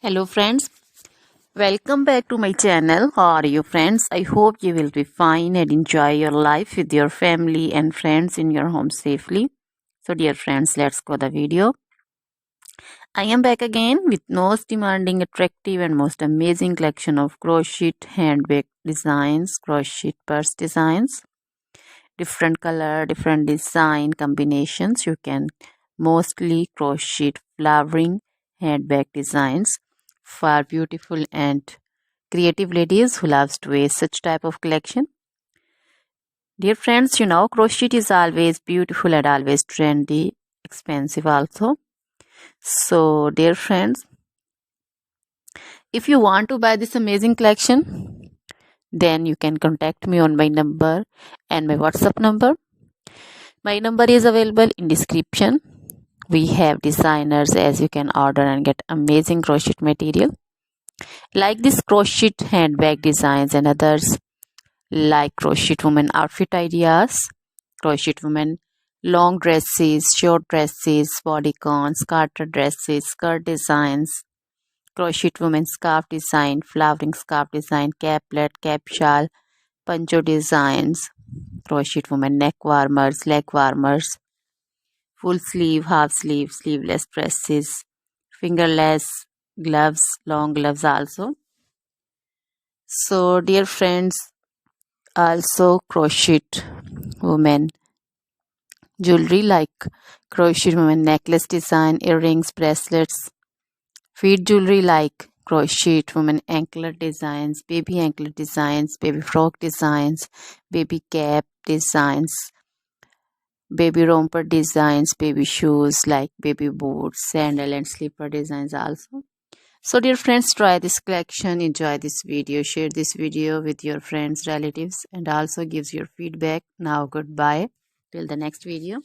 Hello friends, welcome back to my channel. How are you friends? I hope you will be fine and enjoy your life with your family and friends in your home safely. So dear friends, let's go the video. I am back again with most demanding, attractive and most amazing collection of crochet handbag designs, crochet purse designs, different color, different design combinations. You can mostly crochet flowering handbag designs for beautiful and creative ladies who loves to wear such type of collection. Dear friends, crochet is always beautiful and always trendy, expensive also. So dear friends, if you want to buy this amazing collection, then you can contact me on my number and my WhatsApp number. My number is available in description. We have designers as you can order and get amazing crochet material like this crochet handbag designs and others like crochet woman outfit ideas, crochet woman long dresses, short dresses, bodycons, garter dresses, skirt designs, crochet woman scarf design, flowering scarf design, caplet, cap shawl, poncho designs, crochet woman neck warmers, leg warmers, full sleeve, half sleeve, sleeveless dresses, fingerless gloves, long gloves also. So dear friends, also crochet women jewelry like crochet women necklace design, earrings, bracelets, feet jewelry like crochet women anklet designs, baby frock designs, baby cap designs, baby romper designs, baby shoes like baby boots, sandal and slipper designs also. So dear friends, try this collection, enjoy this video, share this video with your friends, relatives and also gives your feedback. Now goodbye till the next video.